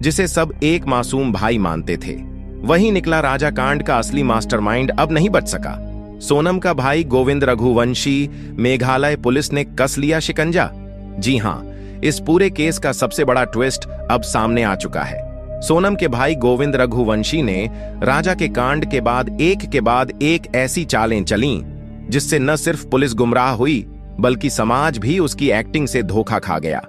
जिसे सब एक मासूम भाई मानते थे। वही निकला राजा कांड का असली मास्टरमाइंड अब नहीं बच सका। सोनम का भाई गोविंद रघुवंशी, मेघालय पुलिस ने कस लिया शिकंजा। जी हां, इस पूरे केस का सबसे बड़ा ट्विस्ट अब सामने आ चुका है। सोनम के भाई गोविंद रघुवंशी ने राजा के कांड के बाद एक ऐसी चालें चलीं जिससे न सिर्फ पुलिस गुमराह हुई बल्कि समाज भी उसकी एक्टिंग से धोखा खा गया।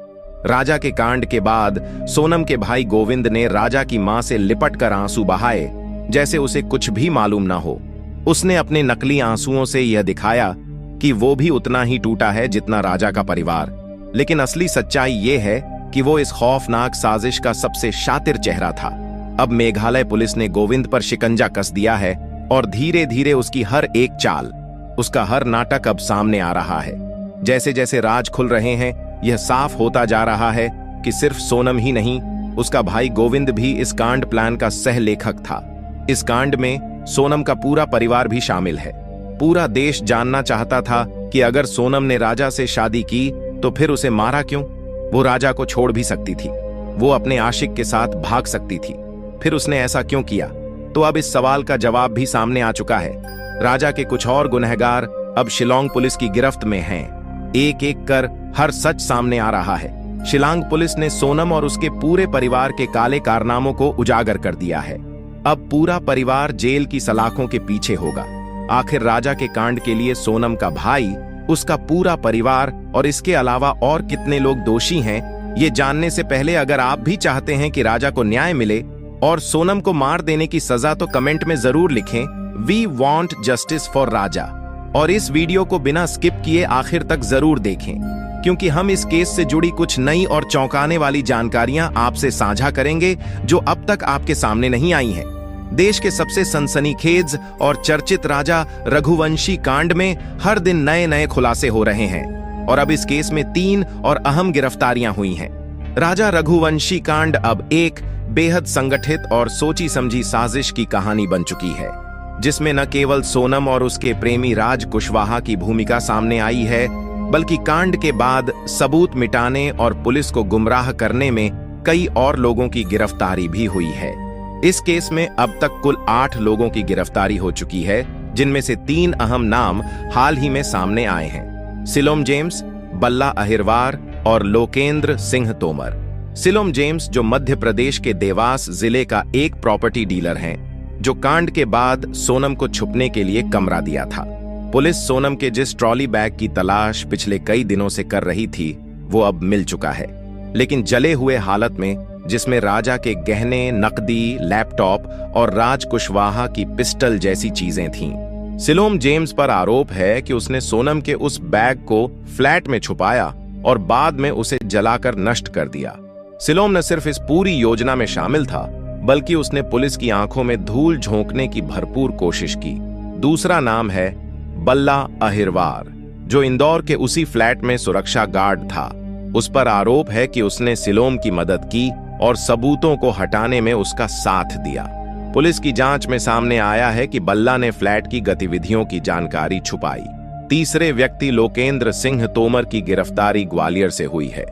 राजा के कांड के बाद सोनम के भाई गोविंद ने राजा की मां से लिपट कर आंसू बहाए जैसे उसे कुछ भी मालूम ना हो। उसने अपने नकली आंसुओं से यह दिखाया कि वो भी उतना ही टूटा है जितना राजा का परिवार। लेकिन असली सच्चाई यह है कि वो इस खौफनाक साजिश का सबसे शातिर चेहरा था। अब मेघालय पुलिस ने गोविंद पर शिकंजा कस दिया है और धीरे धीरे उसकी हर एक चाल, उसका हर नाटक अब सामने आ रहा है। जैसे जैसे राज खुल रहे हैं, यह साफ होता जा रहा है कि सिर्फ सोनम ही नहीं, उसका भाई गोविंद भी इस कांड प्लान का सह लेखक था। इस कांड में सोनम का पूरा परिवार भी शामिल है। पूरा देश जानना चाहता था कि अगर सोनम ने राजा से शादी की तो फिर उसे मारा क्यों? वो राजा को छोड़ भी सकती थी, वो अपने आशिक के साथ भाग सकती थी, फिर उसने ऐसा क्यों किया? तो अब इस सवाल का जवाब भी सामने आ चुका है। राजा के कुछ और गुनहगार अब शिलांग पुलिस की गिरफ्त में हैं। एक एक कर हर सच सामने आ रहा है। शिलांग पुलिस ने सोनम और उसके पूरे परिवार के काले कारनामों को उजागर कर दिया है। अब पूरा परिवार जेल की सलाखों के पीछे होगा। आखिर राजा के कांड के लिए सोनम का भाई, उसका पूरा परिवार और इसके अलावा और कितने लोग दोषी हैं, ये जानने से पहले अगर आप भी चाहते हैं कि राजा को न्याय मिले और सोनम को मार देने की सजा, तो कमेंट में जरूर लिखें वी वांट जस्टिस फॉर राजा। और इस वीडियो को बिना स्किप किए आखिर तक जरूर देखें, क्योंकि हम इस केस से जुड़ी कुछ नई और चौंकाने वाली जानकारियां आपसे साझा करेंगे जो अब तक आपके सामने नहीं आई हैं। देश के सबसे सनसनीखेज और चर्चित राजा रघुवंशी कांड में हर दिन नए नए खुलासे हो रहे हैं और अब इस केस में 3 और अहम गिरफ्तारियां हुई हैं। राजा रघुवंशी कांड अब एक बेहद संगठित और सोची समझी साजिश की कहानी बन चुकी है, जिसमें न केवल सोनम और उसके प्रेमी राज कुशवाहा की भूमिका सामने आई है, बल्कि कांड के बाद सबूत मिटाने और पुलिस को गुमराह करने में कई और लोगों की गिरफ्तारी भी हुई है। इस केस में अब तक कुल 8 लोगों की गिरफ्तारी हो चुकी है, जिनमें से 3 अहम नाम हाल ही में सामने आए हैं: सिलोम जेम्स, बल्ला अहिरवार और लोकेंद्र सिंह तोमर। सिलोम जेम्स, जो मध्य प्रदेश के देवास जिले का एक प्रॉपर्टी डीलर हैं, जो कांड के बाद सोनम को छुपने के लिए कमरा दिया था। पुलिस सोनम के जिस ट्रॉली बैग की तलाश पिछले कई दिनों से कर रही थी, वो अब मिल चुका है, लेकिन जले हुए हालत में, जिसमें राजा के गहने, नकदी, लैपटॉप और राज कुशवाहा की पिस्टल जैसी चीजें थीं। सिलोम जेम्स पर आरोप है कि उसने सोनम के उस बैग को फ्लैट में छुपाया और बाद में उसे जलाकर नष्ट कर दिया। सिलोम न सिर्फ इस पूरी योजना में शामिल था, बल्कि उसने पुलिस की आंखों में धूल झोंकने की भरपूर कोशिश की। दूसरा नाम है बल्ला अहिरवार, जो इंदौर के उसी फ्लैट में सुरक्षा गार्ड था। उस पर आरोप है कि उसने सिलोम की मदद की और सबूतों को हटाने में उसका साथ दिया। पुलिस की जांच में सामने आया है कि बल्ला ने फ्लैट की गतिविधियों की जानकारी छुपाई। तीसरे व्यक्ति लोकेंद्र सिंह तोमर की गिरफ्तारी ग्वालियर से हुई है।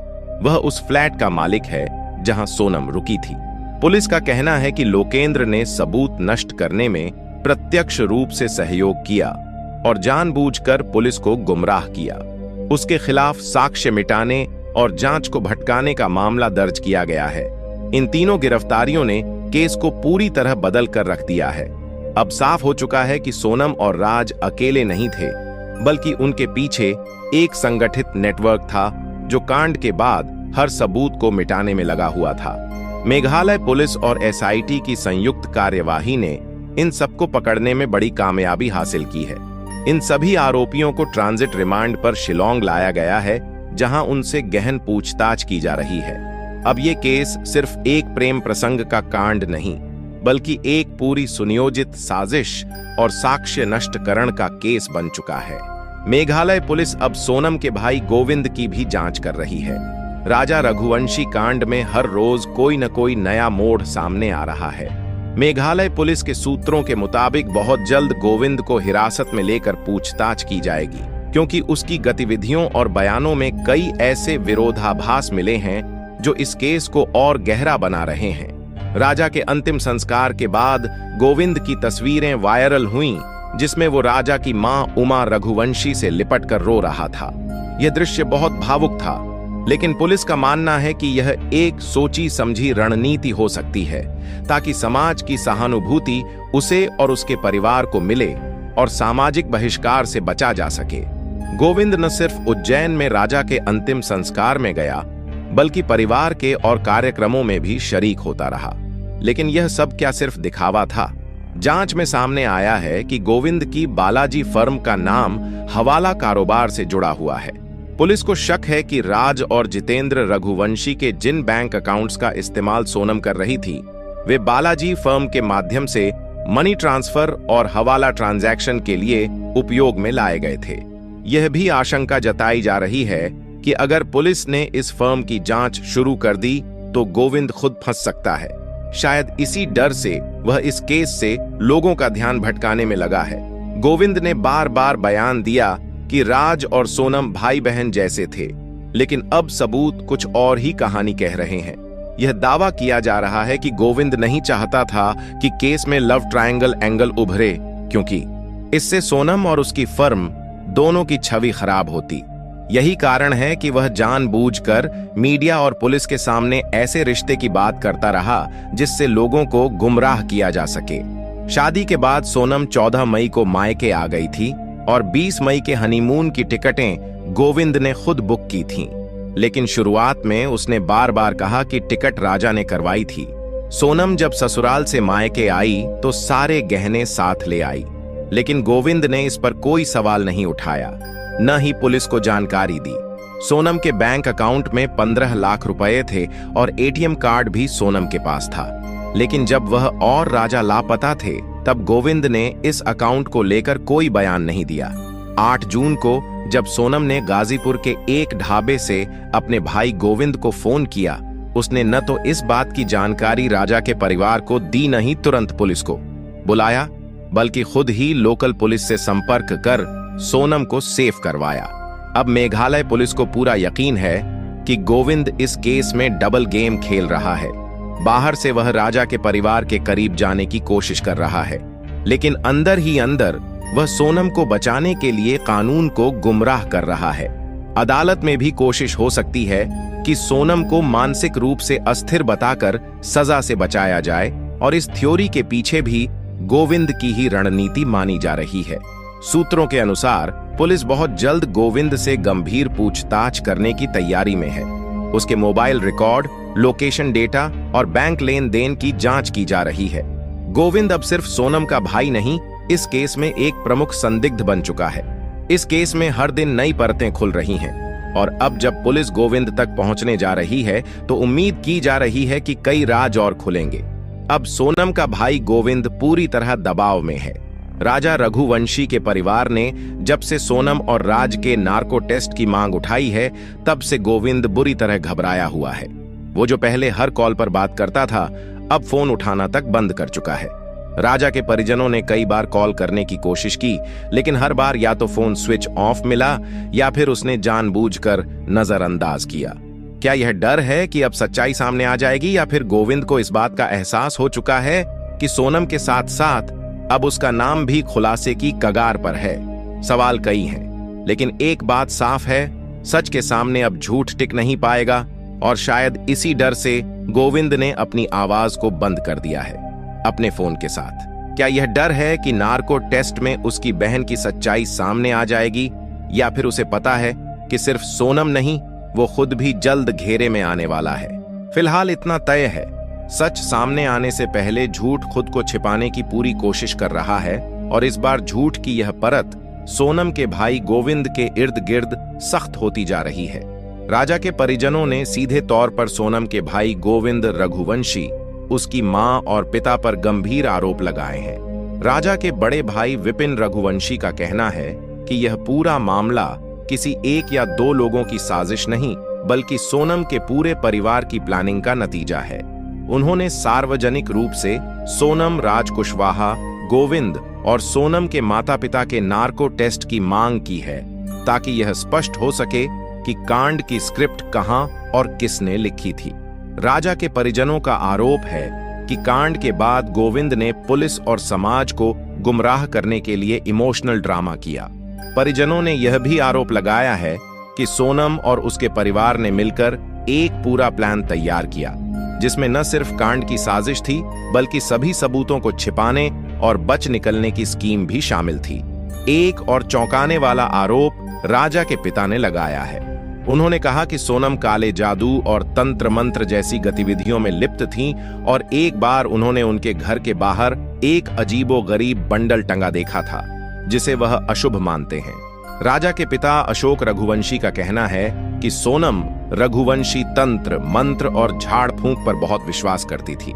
वह उस फ्लैट का मालिक है जहां सोनम रुकी थी। पुलिस का कहना है कि लोकेंद्र ने सबूत नष्ट करने में प्रत्यक्ष रूप से सहयोग किया और जानबूझकर पुलिस को गुमराह किया। उसके खिलाफ साक्ष्य मिटाने और जांच को भटकाने का मामला दर्ज किया गया है। इन तीनों गिरफ्तारियों ने केस को पूरी तरह बदल कर रख दिया है। अब साफ हो चुका है कि सोनम और राज अकेले नहीं थे, बल्कि उनके पीछे एक संगठित नेटवर्क था जो कांड के बाद हर सबूत को मिटाने में लगा हुआ था। मेघालय पुलिस और एसआईटी की संयुक्त कार्यवाही ने इन सबको पकड़ने में बड़ी कामयाबी हासिल की है। इन सभी आरोपियों को ट्रांजिट रिमांड पर शिलांग लाया गया है, जहां उनसे गहन पूछताछ की जा रही है। अब ये केस सिर्फ एक प्रेम प्रसंग का कांड नहीं, बल्कि एक पूरी सुनियोजित साजिश और साक्ष्य नष्टकरण का केस बन चुका है। मेघालय पुलिस अब सोनम के भाई गोविंद की भी जांच कर रही है। राजा रघुवंशी कांड में हर रोज कोई न कोई नया मोड़ सामने आ रहा है। मेघालय पुलिस के सूत्रों के मुताबिक बहुत जल्द गोविंद को हिरासत में लेकर पूछताछ की जाएगी, क्योंकि उसकी गतिविधियों और बयानों में कई ऐसे विरोधाभास मिले हैं जो इस केस को और गहरा बना रहे हैं। राजा के अंतिम संस्कार के बाद गोविंद की तस्वीरें वायरल हुईं, जिसमें वो राजा की मां उमा रघुवंशी से लिपट कर रो रहा था। यह दृश्य बहुत भावुक था, लेकिन पुलिस का मानना है कि यह एक सोची समझी रणनीति हो सकती है, ताकि समाज की सहानुभूति उसे और उसके परिवार को मिले और सामाजिक बहिष्कार से बचा जा सके। गोविंद न सिर्फ उज्जैन में राजा के अंतिम संस्कार में गया, बल्कि परिवार के और कार्यक्रमों में भी शरीक होता रहा। लेकिन यह सब क्या सिर्फ दिखावा था? जांच में सामने आया है कि गोविंद की बालाजी फर्म का नाम हवाला कारोबार से जुड़ा हुआ है। पुलिस को शक है कि राज और जितेंद्र रघुवंशी के जिन बैंक अकाउंट्स का इस्तेमाल सोनम कर रही थी, वे बालाजी फर्म के माध्यम से मनी ट्रांसफर और हवाला ट्रांजैक्शन के लिए उपयोग में लाए गए थे। यह भी आशंका जताई जा रही है कि अगर पुलिस ने इस फर्म की जांच शुरू कर दी तो गोविंद खुद फंस सकता है। शायद इसी डर से वह इस केस से लोगों का ध्यान भटकाने में लगा है। गोविंद ने बार बार बयान दिया कि राज और सोनम भाई बहन जैसे थे, लेकिन अब सबूत कुछ और ही कहानी कह रहे हैं। यह दावा किया जा रहा है कि गोविंद नहीं चाहता था कि केस में लव ट्रायंगल एंगल उभरे, क्योंकि इससे सोनम और उसकी फर्म दोनों की छवि खराब होती। यही कारण है कि वह जानबूझकर मीडिया और पुलिस के सामने ऐसे रिश्ते की बात करता रहा जिससे लोगों को गुमराह किया जा सके। शादी के बाद सोनम 14 मई को मायके आ गई थी और 20 मई के हनीमून की टिकटें गोविंद ने खुद बुक की थीं। लेकिन शुरुआत में उसने बार बार कहा कि टिकट राजा ने करवाई थी। सोनम जब ससुराल से मायके आई तो सारे गहने साथ ले आई, लेकिन गोविंद ने इस पर कोई सवाल नहीं उठाया, न ही पुलिस को जानकारी दी। सोनम के बैंक अकाउंट में 15 लाख रुपए थे और एटीएम कार्ड भी सोनम के पास था। लेकिन जब वह और राजा लापता थे, तब गोविंद ने इस अकाउंट को लेकर कोई बयान नहीं दिया। 8 जून को जब सोनम ने गाजीपुर के एक ढाबे से अपने भाई गोविंद को फोन किया, उसने न तो इस बात की जानकारी राजा के परिवार को दी, न ही तुरंत पुलिस को बुलाया, बल्कि खुद ही लोकल पुलिस से संपर्क कर सोनम को सेफ करवाया। अब मेघालय पुलिस को पूरा यकीन है कि गोविंद इस केस में डबल गेम खेल रहा है। बाहर से वह राजा के परिवार के करीब जाने की कोशिश कर रहा है, लेकिन अंदर ही अंदर वह सोनम को बचाने के लिए कानून को गुमराह कर रहा है। अदालत में भी कोशिश हो सकती है कि सोनम को मानसिक रूप से अस्थिर बताकर सजा से बचाया जाए, और इस थ्योरी के पीछे भी गोविंद की ही रणनीति मानी जा रही है। सूत्रों के अनुसार पुलिस बहुत जल्द गोविंद से गंभीर पूछताछ करने की तैयारी में है। उसके मोबाइल रिकॉर्ड, लोकेशन डेटा और बैंक लेन देन की जांच की जा रही है। गोविंद अब सिर्फ सोनम का भाई नहीं, इस केस में एक प्रमुख संदिग्ध बन चुका है। इस केस में हर दिन नई परतें खुल रही हैं, और अब जब पुलिस गोविंद तक पहुंचने जा रही है तो उम्मीद की जा रही है कि कई राज और खुलेंगे। अब सोनम का भाई गोविंद पूरी तरह दबाव में है। राजा रघुवंशी के परिवार ने जब से सोनम और राज के नार्को टेस्ट की मांग उठाई है, तब से गोविंद बुरी तरह घबराया हुआ है। वो जो पहले हर कॉल पर बात करता था, अब फोन उठाना तक बंद कर चुका है। राजा के परिजनों ने कई बार कॉल करने की कोशिश की, लेकिन हर बार या तो फोन स्विच ऑफ मिला या फिर उसने जानबूझकर नजरअंदाज किया। क्या यह डर है कि अब सच्चाई सामने आ जाएगी, या फिर गोविंद को इस बात का एहसास हो चुका है कि सोनम के साथ साथ अब उसका नाम भी खुलासे की कगार पर है? सवाल कई हैं, लेकिन एक बात साफ है, सच के सामने अब झूठ टिक नहीं पाएगा, और शायद इसी डर से गोविंद ने अपनी आवाज को बंद कर दिया है अपने फोन के साथ। क्या यह डर है कि नार्को टेस्ट में उसकी बहन की सच्चाई सामने आ जाएगी, या फिर उसे पता है कि सिर्फ सोनम नहीं, वो खुद भी जल्द घेरे में आने वाला है? फिलहाल इतना तय है, सच सामने आने से पहले झूठ खुद को छिपाने की पूरी कोशिश कर रहा है, और इस बार झूठ की यह परत सोनम के भाई गोविंद के इर्द गिर्द सख्त होती जा रही है। राजा के परिजनों ने सीधे तौर पर सोनम के भाई गोविंद रघुवंशी, उसकी मां और पिता पर गंभीर आरोप लगाए हैं। राजा के बड़े भाई विपिन रघुवंशी का कहना है कि यह पूरा मामला किसी एक या दो लोगों की साजिश नहीं, बल्कि सोनम के पूरे परिवार की प्लानिंग का नतीजा है। उन्होंने सार्वजनिक रूप से सोनम, राज कुशवाहा, गोविंद और सोनम के माता पिता के नार्को टेस्ट की मांग की है, ताकि यह स्पष्ट हो सके कि कांड की स्क्रिप्ट कहां और किसने लिखी थी। राजा के परिजनों का आरोप है कि कांड के बाद गोविंद ने पुलिस और समाज को गुमराह करने के लिए इमोशनल ड्रामा किया। परिजनों ने यह भी आरोप लगाया है कि सोनम और उसके परिवार ने मिलकर एक पूरा प्लान तैयार किया, जिसमें न सिर्फ कांड की साजिश थी बल्कि सभी सबूतों को छिपाने और बच निकलने की स्कीम भी शामिल थी। एक और चौंकाने वाला आरोप राजा के पिता ने लगाया है। उन्होंने कहा कि सोनम काले जादू और तंत्र मंत्र जैसी गतिविधियों में लिप्त थीं और एक बार उन्होंने उनके घर के बाहर एक अजीबोगरीब बंडल टंगा देखा था, जिसे वह अशुभ मानते हैं। राजा के पिता अशोक रघुवंशी का कहना है कि सोनम रघुवंशी तंत्र मंत्र और झाड़ फूंक पर बहुत विश्वास करती थी।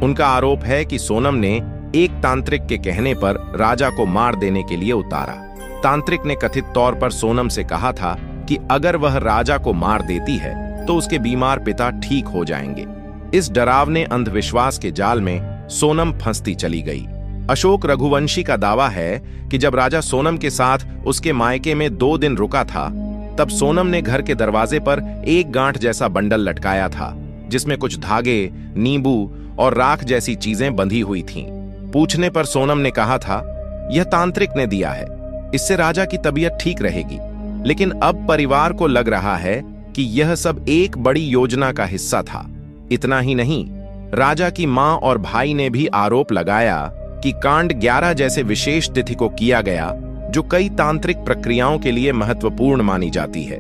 उनका आरोप है कि सोनम ने एक तांत्रिक के कहने पर राजा को मार देने के लिए उतारा। तांत्रिक ने कथित तौर पर सोनम से कहा था कि अगर वह राजा को मार देती है तो उसके बीमार पिता ठीक हो जाएंगे। इस डरावने अंधविश्वास के जाल में सोनम फंसती चली गई। अशोक रघुवंशी का दावा है कि जब राजा सोनम के साथ उसके मायके में 2 दिन रुका था, तब सोनम ने घर के दरवाजे पर एक गांठ जैसा बंडल लटकाया था, जिसमें कुछ धागे, नींबू और राख जैसी चीजें बंधी हुई थीं। पूछने पर सोनम ने कहा था, यह तांत्रिक ने दिया है, इससे राजा की तबीयत ठीक रहेगी। लेकिन अब परिवार को लग रहा है कि यह सब एक बड़ी योजना का हिस्सा था। इतना ही नहीं, राजा की मां और भाई ने भी आरोप लगाया कि कांड 11 जैसे विशेष तिथि को किया गया, जो कई तांत्रिक प्रक्रियाओं के लिए महत्वपूर्ण मानी जाती है।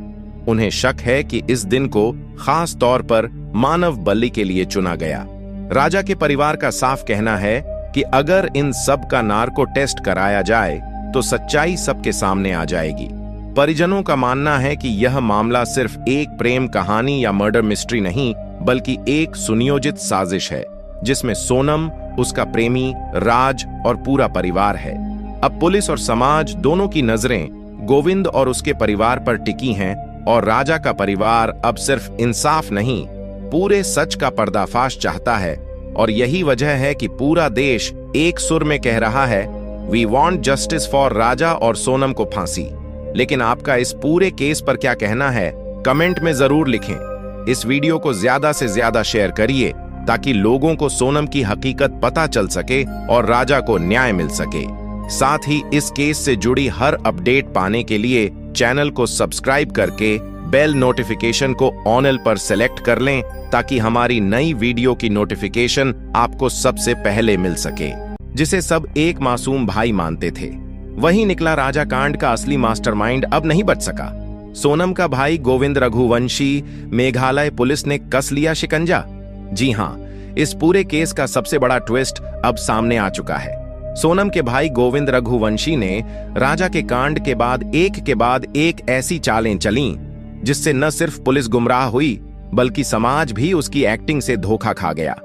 उन्हें शक है कि इस दिन को खास तौर पर मानव बलि के लिए चुना गया। राजा के परिवार का साफ कहना है कि अगर इन सब का नार्को टेस्ट कराया जाए तो सच्चाई सबके सामने आ जाएगी। परिजनों का मानना है कि यह मामला सिर्फ एक प्रेम कहानी या मर्डर मिस्ट्री नहीं, बल्कि एक सुनियोजित साजिश है, जिसमें सोनम, उसका प्रेमी, राज और पूरा परिवार है। अब पुलिस और समाज दोनों की नजरें गोविंद और उसके परिवार पर टिकी हैं और राजा का परिवार अब सिर्फ इंसाफ नहीं, पूरे सच का पर्दाफाश चाहता है। और यही वजह है कि पूरा देश एक सुर में कह रहा है, वी वांट जस्टिस फॉर राजा और सोनम को फांसी। लेकिन आपका इस पूरे केस पर क्या कहना है, कमेंट में जरूर लिखें। इस वीडियो को ज्यादा से ज्यादा शेयर करिए ताकि लोगों को सोनम की हकीकत पता चल सके और राजा को न्याय मिल सके। साथ ही इस केस से जुड़ी हर अपडेट पाने के लिए चैनल को सब्सक्राइब करके बेल नोटिफिकेशन को ऑल पर सेलेक्ट कर लें, ताकि हमारी नई वीडियो की नोटिफिकेशन आपको सबसे पहले मिल सके, जिसे सब एक मासूम भाई मानते थे। वही निकला राजा कांड का असली मास्टरमाइंड अब नहीं बच सका। सोनम का भाई गोविंद रघुवंशी, मेघालय पुलिस ने कस लिया शिकंजा। जी हां, इस पूरे केस का सबसे बड़ा ट्विस्ट अब सामने आ चुका है। सोनम के भाई गोविंद रघुवंशी ने राजा के कांड के बाद एक ऐसी चालें चलीं, जिससे न सिर्फ पुलिस गुमराह हुई बल्कि समाज भी उसकी एक्टिंग से धोखा खा गया।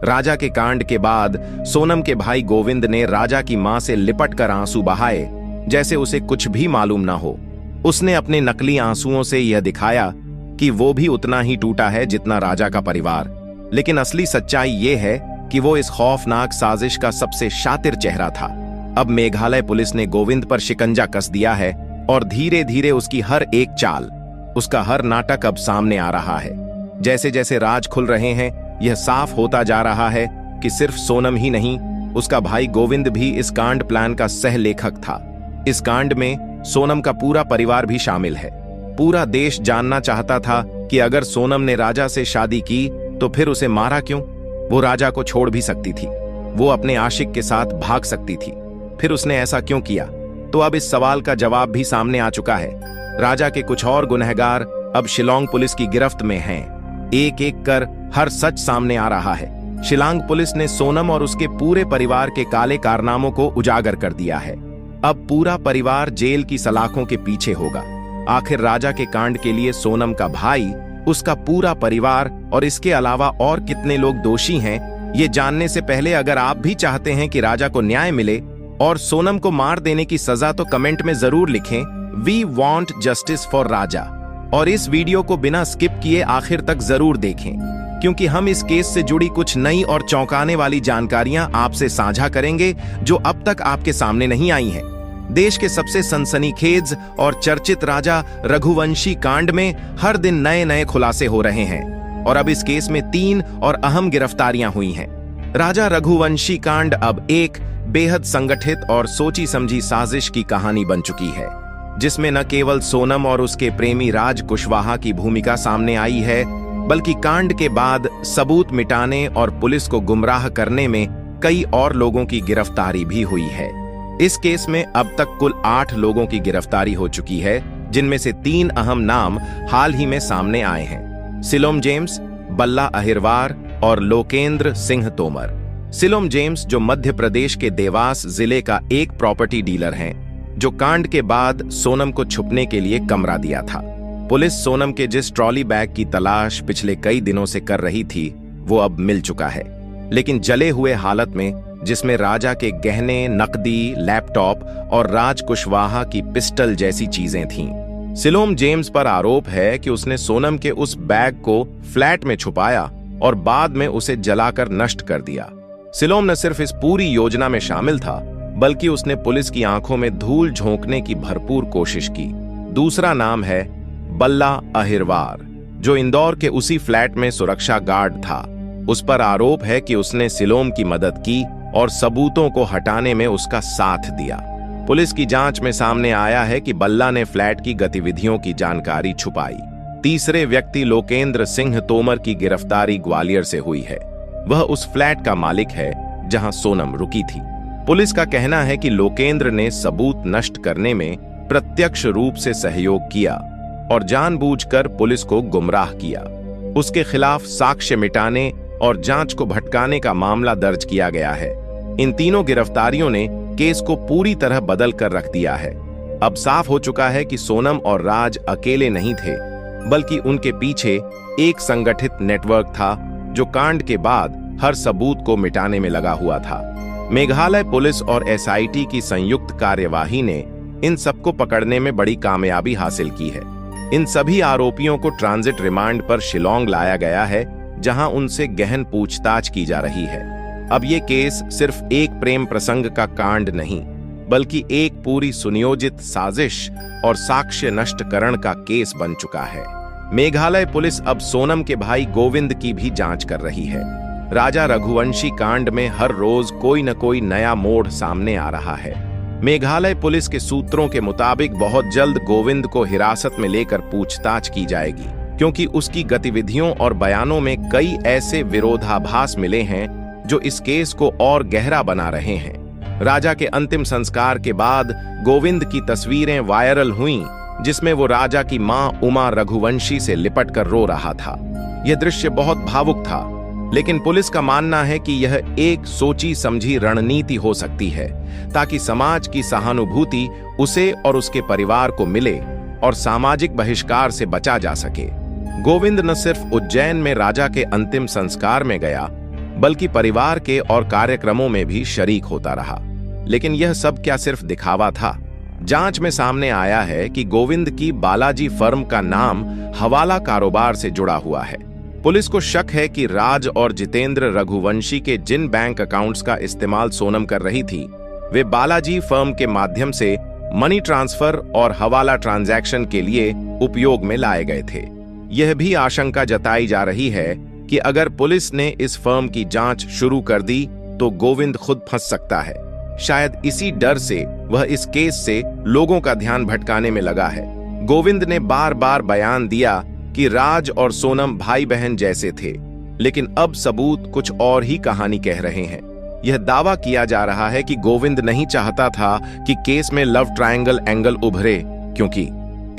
राजा के कांड के बाद सोनम के भाई गोविंद ने राजा की मां से लिपट कर आंसू बहाए, जैसे उसे कुछ भी मालूम ना हो। उसने अपने नकली आंसुओं से यह दिखाया कि वो भी उतना ही टूटा है जितना राजा का परिवार। लेकिन असली सच्चाई ये है कि वो इस खौफनाक साजिश का सबसे शातिर चेहरा था। अब मेघालय पुलिस ने गोविंद पर शिकंजा कस दिया है और धीरे धीरे उसकी हर एक चाल, उसका हर नाटक अब सामने आ रहा है। जैसे जैसे राज खुल रहे हैं, यह साफ होता जा रहा है कि सिर्फ सोनम ही नहीं, उसका भाई गोविंद भी इस कांड प्लान का सह लेखक था। इस कांड में सोनम का पूरा परिवार भी शामिल है। पूरा देश जानना चाहता था कि अगर सोनम ने राजा से शादी की तो फिर उसे मारा क्यों? वो राजा को छोड़ भी सकती थी, वो अपने आशिक के साथ भाग सकती थी, फिर उसने ऐसा क्यों किया? तो अब इस सवाल का जवाब भी सामने आ चुका है। राजा के कुछ और गुनहगार अब शिलांग पुलिस की गिरफ्त में हैं। एक एक कर हर सच सामने आ रहा है। शिलांग पुलिस ने सोनम और उसके पूरे परिवार के काले कारनामों को उजागर कर दिया है। अब पूरा परिवार जेल की सलाखों के पीछे होगा। आखिर राजा के कांड के लिए सोनम का भाई, उसका पूरा परिवार और इसके अलावा और कितने लोग दोषी हैं, ये जानने से पहले अगर आप भी चाहते हैं कि राजा को न्याय मिले और सोनम को मार देने की सजा, तो कमेंट में जरूर लिखें, वी वांट जस्टिस फॉर राजा। और इस वीडियो को बिना स्किप किए आखिर तक जरूर देखें, क्योंकि हम इस केस से जुड़ी कुछ नई और चौंकाने वाली जानकारियां आपसे साझा करेंगे जो अब तक आपके सामने नहीं आई हैं। देश के सबसे सनसनीखेज और चर्चित राजा रघुवंशी कांड में हर दिन नए नए खुलासे हो रहे हैं और अब इस केस में 3 और अहम गिरफ्तारियां हुई हैं। राजा रघुवंशी कांड अब एक बेहद संगठित और सोची समझी साजिश की कहानी बन चुकी है, जिसमें न केवल सोनम और उसके प्रेमी राज कुशवाहा की भूमिका सामने आई है, बल्कि कांड के बाद सबूत मिटाने और पुलिस को गुमराह करने में कई और लोगों की गिरफ्तारी भी हुई है। इस केस में अब तक कुल 8 लोगों की गिरफ्तारी हो चुकी है, जिनमें से 3 अहम नाम हाल ही में सामने आए हैं: सिलोम जेम्स, बल्ला अहिरवार और लोकेंद्र सिंह तोमर। सिलोम जेम्स, जो मध्य प्रदेश के देवास जिले का एक प्रॉपर्टी डीलर हैं, जो कांड के बाद सोनम को छुपने के लिए कमरा दिया था। पुलिस सोनम के जिस ट्रॉली बैग की तलाश पिछले कई दिनों से कर रही थी, वो अब मिल चुका है, लेकिन जले हुए हालत में, जिसमें राजा के गहने, नकदी, लैपटॉप और राज कुशवाहा की पिस्टल जैसी चीजें थीं। सिलोम जेम्स पर आरोप है कि उसने सोनम के उस बैग को फ्लैट में छुपाया और बाद में उसे जलाकर नष्ट कर दिया। सिलोम न सिर्फ इस पूरी योजना में शामिल था, बल्कि उसने पुलिस की आंखों में धूल झोंकने की भरपूर कोशिश की। दूसरा नाम है बल्ला अहिरवार, जो इंदौर के उसी फ्लैट में सुरक्षा गार्ड था। उस पर आरोप है कि उसने सिलोम की मदद की और सबूतों को हटाने में उसका साथ दिया। पुलिस की जांच में सामने आया है कि बल्ला ने फ्लैट की गतिविधियों की जानकारी छुपाई। तीसरे व्यक्ति लोकेंद्र सिंह तोमर की गिरफ्तारी ग्वालियर से हुई है। वह उस फ्लैट का मालिक है जहां सोनम रुकी थी। पुलिस का कहना है कि लोकेंद्र ने सबूत नष्ट करने में प्रत्यक्ष रूप से सहयोग किया और जानबूझकर पुलिस को गुमराह किया। उसके खिलाफ साक्ष्य मिटाने और जांच को भटकाने का मामला दर्ज किया गया है। इन तीनों गिरफ्तारियों ने केस को पूरी तरह बदल कर रख दिया है। अब साफ हो चुका है कि सोनम और राज अकेले नहीं थे, बल्कि उनके पीछे एक संगठित नेटवर्क था, जो कांड के बाद हर सबूत को मिटाने में लगा हुआ था। मेघालय पुलिस और SIT की संयुक्त कार्यवाही ने इन सबको पकड़ने में बड़ी कामयाबी हासिल की है। इन सभी आरोपियों को ट्रांजिट रिमांड पर शिलोंग लाया गया है, जहां उनसे गहन पूछताछ की जा रही है। अब ये केस सिर्फ एक प्रेम प्रसंग का कांड नहीं, बल्कि एक पूरी सुनियोजित साजिश और साक्ष्य नष्टकरण का केस बन चुका है। मेघालय पुलिस अब सोनम के भाई गोविंद की भी जांच कर रही है। राजा रघुवंशी कांड में हर रोज कोई न कोई नया मोड़ सामने आ रहा है। मेघालय पुलिस के सूत्रों के मुताबिक बहुत जल्द गोविंद को हिरासत में लेकर पूछताछ की जाएगी, क्योंकि उसकी गतिविधियों और बयानों में कई ऐसे विरोधाभास मिले हैं जो इस केस को और गहरा बना रहे हैं। राजा के अंतिम संस्कार के बाद गोविंद की तस्वीरें वायरल हुईं, जिसमें वो राजा की मां उमा रघुवंशी से लिपट कर रो रहा था। यह दृश्य बहुत भावुक था, लेकिन पुलिस का मानना है कि यह एक सोची समझी रणनीति हो सकती है, ताकि समाज की सहानुभूति उसे और उसके परिवार को मिले और सामाजिक बहिष्कार से बचा जा सके। गोविंद न सिर्फ उज्जैन में राजा के अंतिम संस्कार में गया, बल्कि परिवार के और कार्यक्रमों में भी शरीक होता रहा। लेकिन यह सब क्या सिर्फ दिखावा था? जांच में सामने आया है कि गोविंद की बालाजी फर्म का नाम हवाला कारोबार से जुड़ा हुआ है। पुलिस को शक है कि राज और जितेंद्र रघुवंशी के जिन बैंक अकाउंट्स का इस्तेमाल सोनम कर रही थी, वे बालाजी फर्म के माध्यम से मनी ट्रांसफर और हवाला ट्रांजैक्शन के लिए उपयोग में लाए गए थे। यह भी आशंका जताई जा रही है कि अगर पुलिस ने इस फर्म की जांच शुरू कर दी तो गोविंद खुद फंस सकता है। शायद इसी डर से वह इस केस से लोगों का ध्यान भटकाने में लगा है। गोविंद ने बार बार बयान दिया कि राज और सोनम भाई बहन जैसे थे, लेकिन अब सबूत कुछ और ही कहानी कह रहे हैं। यह दावा किया जा रहा है कि गोविंद नहीं चाहता था कि केस में लव ट्रायंगल एंगल उभरे, क्योंकि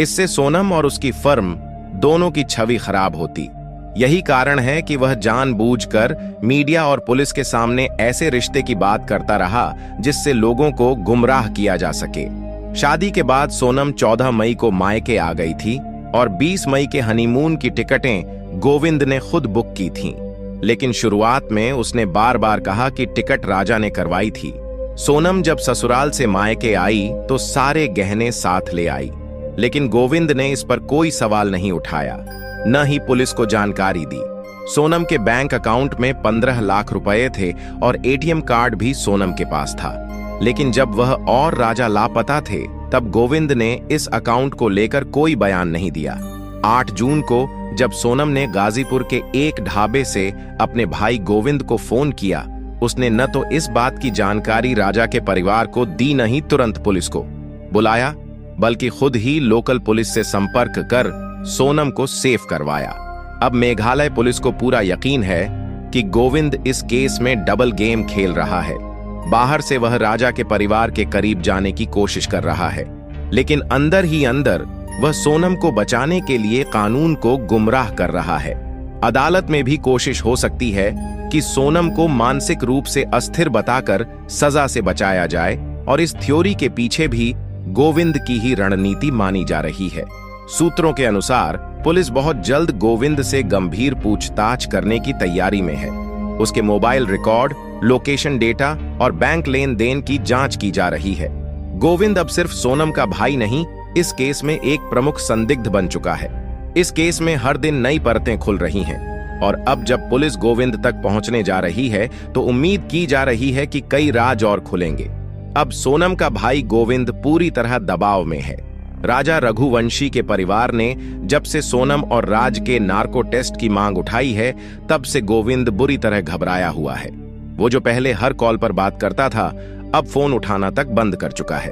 इससे सोनम और उसकी फर्म दोनों की छवि खराब होती। यही कारण है कि वह जानबूझकर मीडिया और पुलिस के सामने ऐसे रिश्ते की बात करता रहा जिससे लोगों को गुमराह किया जा सके। शादी के बाद सोनम 14 मई को मायके आ गई थी और 20 मई के हनीमून की टिकटें गोविंद ने खुद बुक की थीं। लेकिन शुरुआत में उसने बार बार कहा कि टिकट राजा ने करवाई थी। सोनम जब ससुराल से मायके आई तो सारे गहने साथ ले आई, लेकिन गोविंद ने इस पर कोई सवाल नहीं उठाया, न ही पुलिस को जानकारी दी। सोनम के बैंक अकाउंट में 15 लाख रुपए थे और ATM कार्ड भी सोनम के पास था। लेकिन जब वह और राजा लापता थे तब गोविंद ने इस अकाउंट को लेकर कोई बयान नहीं दिया। 8 जून को जब सोनम ने गाजीपुर के एक ढाबे से अपने भाई गोविंद को फोन किया, उसने न तो इस बात की जानकारी राजा के परिवार को दी, न ही तुरंत पुलिस को बुलाया, बल्कि खुद ही लोकल पुलिस से संपर्क कर सोनम को सेफ करवाया। अब मेघालय पुलिस को पूरा यकीन है कि गोविंद इस केस में डबल गेम खेल रहा है। बाहर से वह राजा के परिवार के करीब जाने की कोशिश कर रहा है, लेकिन अंदर ही अंदर वह सोनम को बचाने के लिए कानून को गुमराह कर रहा है। अदालत में भी कोशिश हो सकती है कि सोनम को मानसिक रूप से अस्थिर बताकर सजा से बचाया जाए, और इस थ्योरी के पीछे भी गोविंद की ही रणनीति मानी जा रही है। सूत्रों के अनुसार पुलिस बहुत जल्द गोविंद से गंभीर पूछताछ करने की तैयारी में है। उसके मोबाइल रिकॉर्ड, लोकेशन डेटा और बैंक लेन देन की जांच की जा रही है। गोविंद अब सिर्फ सोनम का भाई नहीं, इस केस में एक प्रमुख संदिग्ध बन चुका है। इस केस में हर दिन नई परतें खुल रही हैं, और अब जब पुलिस गोविंद तक पहुंचने जा रही है तो उम्मीद की जा रही है कि कई राज और खुलेंगे। अब सोनम का भाई गोविंद पूरी तरह दबाव में है। राजा रघुवंशी के परिवार ने जब से सोनम और राज के नार्को टेस्ट की मांग उठाई है, तब से गोविंद बुरी तरह घबराया हुआ है। वो जो पहले हर कॉल पर बात करता था, अब फोन उठाना तक बंद कर चुका है।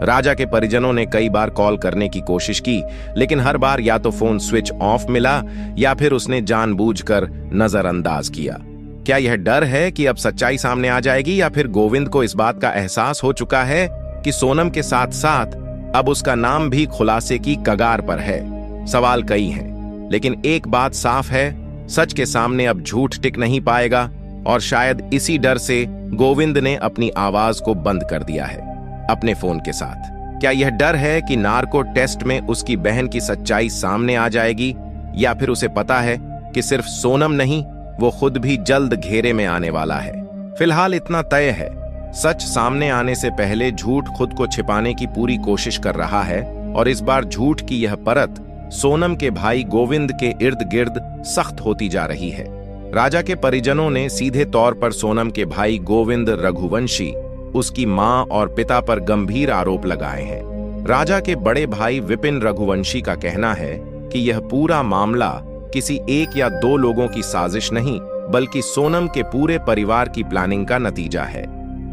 राजा के परिजनों ने कई बार कॉल करने की कोशिश की, लेकिन हर बार या तो फोन स्विच ऑफ मिला या फिर उसने जानबूझकर नजरअंदाज किया। क्या यह डर है कि अब सच्चाई सामने आ जाएगी, या फिर गोविंद को इस बात का एहसास हो चुका है कि सोनम के साथ साथ अब उसका नाम भी खुलासे की कगार पर है? सवाल कई हैं, लेकिन एक बात साफ है, सच के सामने अब झूठ टिक नहीं पाएगा, और शायद इसी डर से गोविंद ने अपनी आवाज को बंद कर दिया है अपने फोन के साथ। क्या यह डर है कि नार्को टेस्ट में उसकी बहन की सच्चाई सामने आ जाएगी, या फिर उसे पता है कि सिर्फ सोनम नहीं, वो खुद भी जल्द घेरे में आने वाला है? फिलहाल इतना तय है, सच सामने आने से पहले झूठ खुद को छिपाने की पूरी कोशिश कर रहा है, और इस बार झूठ की यह परत सोनम के भाई गोविंद के इर्द गिर्द सख्त होती जा रही है। राजा के परिजनों ने सीधे तौर पर सोनम के भाई गोविंद रघुवंशी, उसकी मां और पिता पर गंभीर आरोप लगाए हैं। राजा के बड़े भाई विपिन रघुवंशी का कहना है कि यह पूरा मामला किसी एक या दो लोगों की साजिश नहीं, बल्कि सोनम के पूरे परिवार की प्लानिंग का नतीजा है।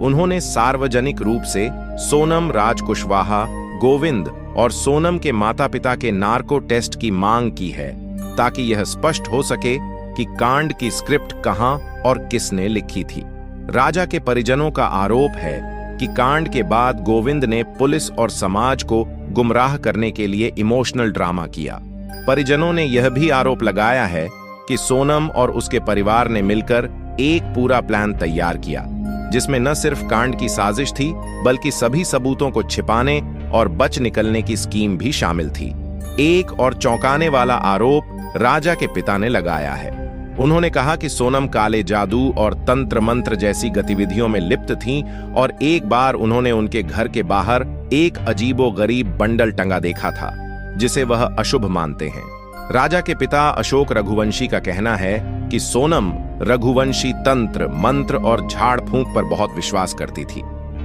उन्होंने सार्वजनिक रूप से सोनम, राज कुशवाहा, गोविंद और सोनम के माता-पिता के नार्को टेस्ट की मांग की है, ताकि यह स्पष्ट हो सके कि कांड की स्क्रिप्ट कहां और किसने लिखी थी। राजा के परिजनों का आरोप है कि कांड के बाद गोविंद ने पुलिस और समाज को गुमराह करने के लिए इमोशनल ड्रामा किया। परिजनों ने यह भी आरोप लगाया है कि सोनम और उसके परिवार ने मिलकर एक पूरा प्लान तैयार किया, जिसमें न सिर्फ कांड की साजिश थी, बल्कि सभी सबूतों को छिपाने और बच निकलने की स्कीम भी शामिल थी। एक और चौंकाने वाला आरोप राजा के पिता ने लगाया है। उन्होंने कहा कि सोनम काले जादू और तंत्र मंत्र जैसी गतिविधियों में लिप्त थीं, और एक बार उन्होंने उनके घर के बाहर एक अजीबोगरीब बंडल टंगा देखा था, जिसे वह अशुभ मानते हैं। राजा के पिता अशोक रघुवंशी का कहना है कि सोनम रघुवंशी तंत्र, मंत्र और झाड़ फूंक पर बहुत विश्वास करती थी।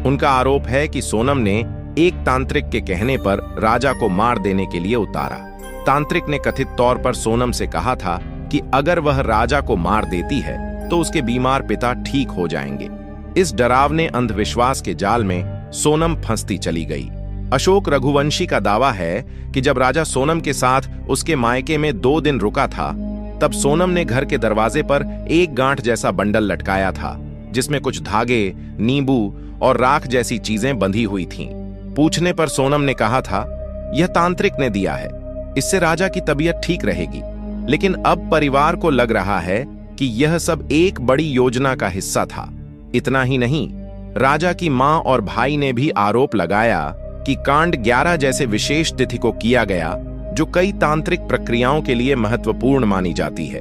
उनका आरोप है कि सोनम ने एक तांत्रिक के कहने पर राजा को मार देने के लिए उतारा। तांत्रिक ने कथित तौर पर सोनम से कहा था कि अगर वह राजा को मार देती है तो उसके बीमार पिता ठीक हो जाएंगे। इस डरावने अंधविश्वास के जाल में सोनम फंसती चली गई। अशोक रघुवंशी का दावा है कि जब राजा सोनम के साथ उसके मायके में 2 दिन रुका था, तब सोनम ने घर के दरवाजे पर एक गांठ जैसा बंडल लटकाया था, जिसमें कुछ धागे, नींबू और राख जैसी चीजें बंधी हुई थीं। पूछने पर सोनम ने कहा था, यह तांत्रिक ने दिया है, इससे राजा की तबीयत ठीक रहेगी। लेकिन अब परिवार को लग रहा है कि यह सब एक बड़ी योजना का हिस्सा था। इतना ही नहीं, राजा की मां और भाई ने भी आरोप लगाया कि कांड 11 जैसे विशेष तिथि को किया गया, जो कई तांत्रिक प्रक्रियाओं के लिए महत्वपूर्ण मानी जाती है।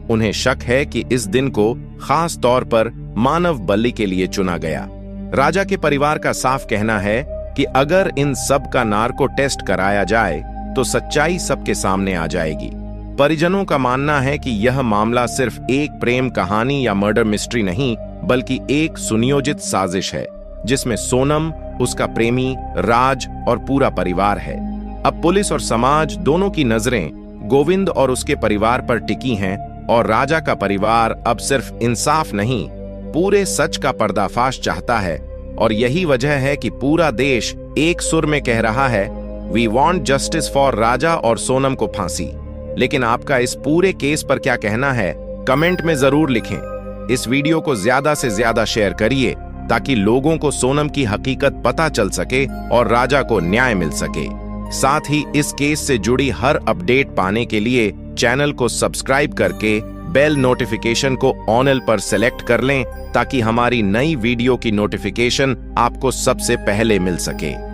उन्हें शक है कि इस दिन को खास तौर पर मानव बलि के लिए चुना गया। राजा के परिवार का साफ कहना है कि अगर इन सब का नार्को टेस्ट कराया जाए तो सच्चाई सबके सामने आ जाएगी। परिजनों का मानना है कि यह मामला सिर्फ एक प्रेम कहानी या मर्डर मिस्ट्री नहीं, बल्कि एक सुनियोजित साजिश है, जिसमें सोनम, उसका प्रेमी राज और पूरा परिवार है। अब पुलिस और समाज दोनों की नजरें गोविंद और उसके परिवार पर टिकी हैं और राजा का परिवार अब सिर्फ इंसाफ नहीं, पूरे सच का पर्दाफाश चाहता है। और यही वजह है कि पूरा देश एक सुर में कह रहा है, वी वॉन्ट जस्टिस फॉर राजा और सोनम को फांसी। लेकिन आपका इस पूरे केस पर क्या कहना है, कमेंट में जरूर लिखें। इस वीडियो को ज्यादा से ज्यादा शेयर करिए ताकि लोगों को सोनम की हकीकत पता चल सके और राजा को न्याय मिल सके। साथ ही इस केस से जुड़ी हर अपडेट पाने के लिए चैनल को सब्सक्राइब करके बेल नोटिफिकेशन को ऑल पर सेलेक्ट कर लें ताकि हमारी नई वीडियो की नोटिफिकेशन आपको सबसे पहले मिल सके।